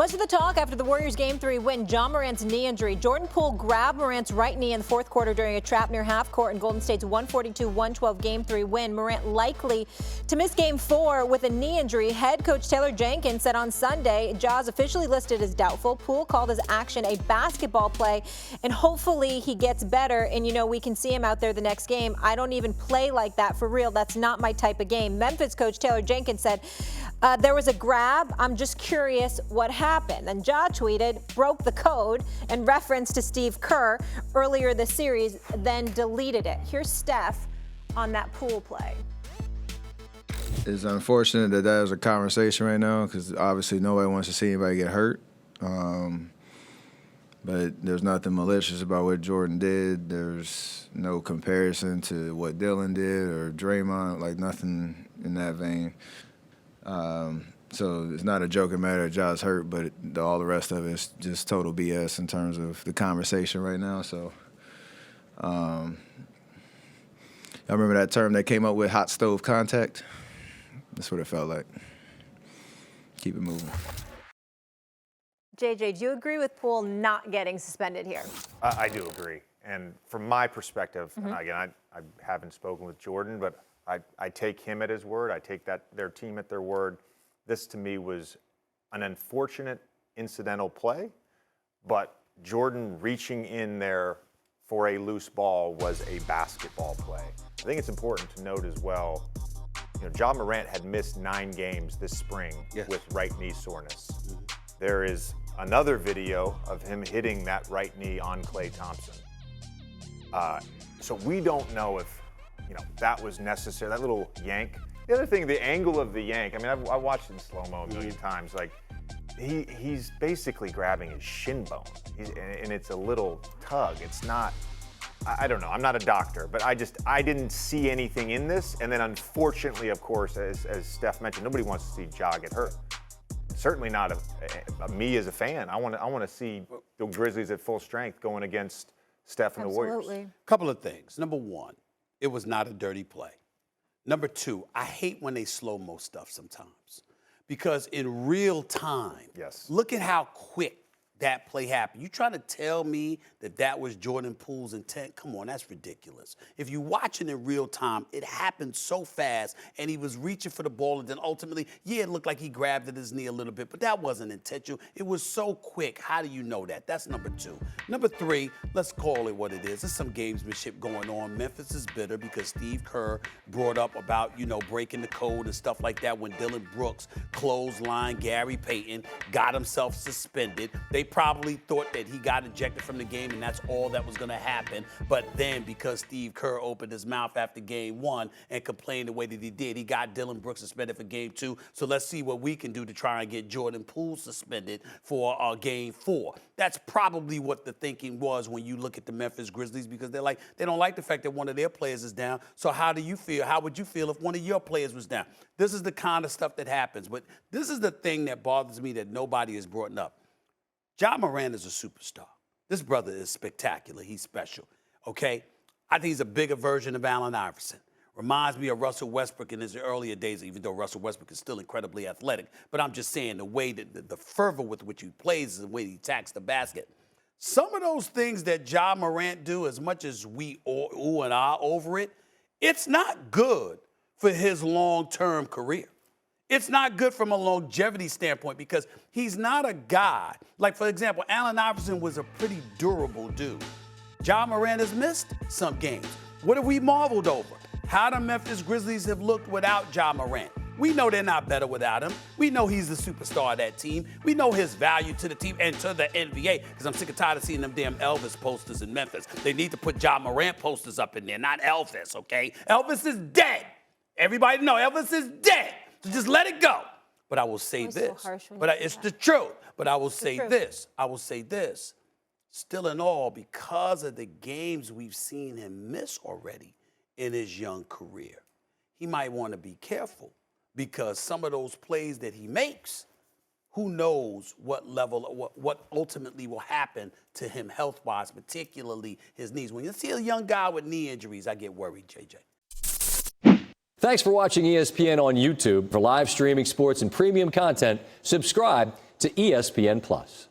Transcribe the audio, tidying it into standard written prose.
Much of the talk after the Warriors Game 3 win, Ja Morant's knee injury. Jordan Poole grabbed Morant's right knee in the fourth quarter during a trap near half court in Golden State's 142-112 Game 3 win. Morant likely to miss Game 4 with a knee injury. Head coach Taylor Jenkins said on Sunday Ja's officially listed as doubtful. Poole called his action a basketball play, and hopefully he gets better. And, you know, we can see him out there the next game. I don't even play like that for real. That's not my type of game. Memphis coach Taylor Jenkins said, there was a grab. I'm just curious what happened. And Ja tweeted, broke the code, in reference to Steve Kerr earlier this series, then deleted it. Here's Steph on that Poole play. It's unfortunate that there's a conversation right now because obviously nobody wants to see anybody get hurt. But there's nothing malicious about what Jordan did. There's no comparison to what Dylan did or Draymond, like nothing in that vein. So it's not a joking matter that Ja's hurt, but all the rest of it is just total BS in terms of the conversation right now. So I remember that term they came up with, hot stove contact. That's what it felt like. Keep it moving. JJ, do you agree with Poole not getting suspended here? I do agree. And from my perspective, again, I haven't spoken with Jordan, but I take him at his word. I take their team at their word. This, to me, was an unfortunate incidental play, but Jordan reaching in there for a loose ball was a basketball play. I think it's important to note as well, you know, Ja Morant had missed 9 games this spring with right knee soreness. There is another video of him hitting that right knee on Klay Thompson. So we don't know if, you know, that was necessary, that little yank. The other thing, the angle of the yank, I mean, I watched it in slow-mo a million times. Like, he's basically grabbing his shin bone, and it's a little tug. It's not, I don't know, I'm not a doctor, but I didn't see anything in this. And then unfortunately, of course, as Steph mentioned, nobody wants to see Ja get hurt. Certainly not me as a fan. I want to see the Grizzlies at full strength going against Steph and the Warriors. Couple of things. Number one, it was not a dirty play. Number two, I hate when they slow-mo stuff sometimes because in real time, look at how quick that play happened. You trying to tell me that was Jordan Poole's intent? Come on, that's ridiculous. If you watch it in real time, it happened so fast, and he was reaching for the ball, and then ultimately, it looked like he grabbed at his knee a little bit, but that wasn't intentional. It was so quick. How do you know that? That's number two. Number three, let's call it what it is. There's some gamesmanship going on. Memphis is bitter because Steve Kerr brought up about, you know, breaking the code and stuff like that when Dylan Brooks clotheslined Gary Payton, got himself suspended. They probably thought that he got ejected from the game and that's all that was going to happen. But then because Steve Kerr opened his mouth after game 1 and complained the way that he did, he got Dylan Brooks suspended for game 2. So let's see what we can do to try and get Jordan Poole suspended for game 4. That's probably what the thinking was when you look at the Memphis Grizzlies, because they don't like the fact that one of their players is down. So how do you feel? How would you feel if one of your players was down? This is the kind of stuff that happens. But this is the thing that bothers me that nobody has brought up. Ja Morant is a superstar. This brother is spectacular. He's special, okay? I think he's a bigger version of Allen Iverson. Reminds me of Russell Westbrook in his earlier days, even though Russell Westbrook is still incredibly athletic. But I'm just saying the way that the fervor with which he plays, the way he attacks the basket. Some of those things that Ja Morant do, as much as we ooh and ah over it, it's not good for his long-term career. It's not good from a longevity standpoint because he's not a guy. Like, for example, Allen Iverson was a pretty durable dude. Ja Morant has missed some games. What have we marveled over? How the Memphis Grizzlies have looked without Ja Morant. We know they're not better without him. We know he's the superstar of that team. We know his value to the team and to the NBA, because I'm sick and tired of seeing them damn Elvis posters in Memphis. They need to put Ja Morant posters up in there, not Elvis, okay? Elvis is dead. Everybody know Elvis is dead. So just let it go. But I will say this. It's the truth. But I will say this. I will say this. Still in all, because of the games we've seen him miss already in his young career, he might want to be careful, because some of those plays that he makes, who knows what level, what ultimately will happen to him health-wise, particularly his knees. When you see a young guy with knee injuries, I get worried, JJ. Thanks for watching ESPN on YouTube. For live streaming sports and premium content, subscribe to ESPN+.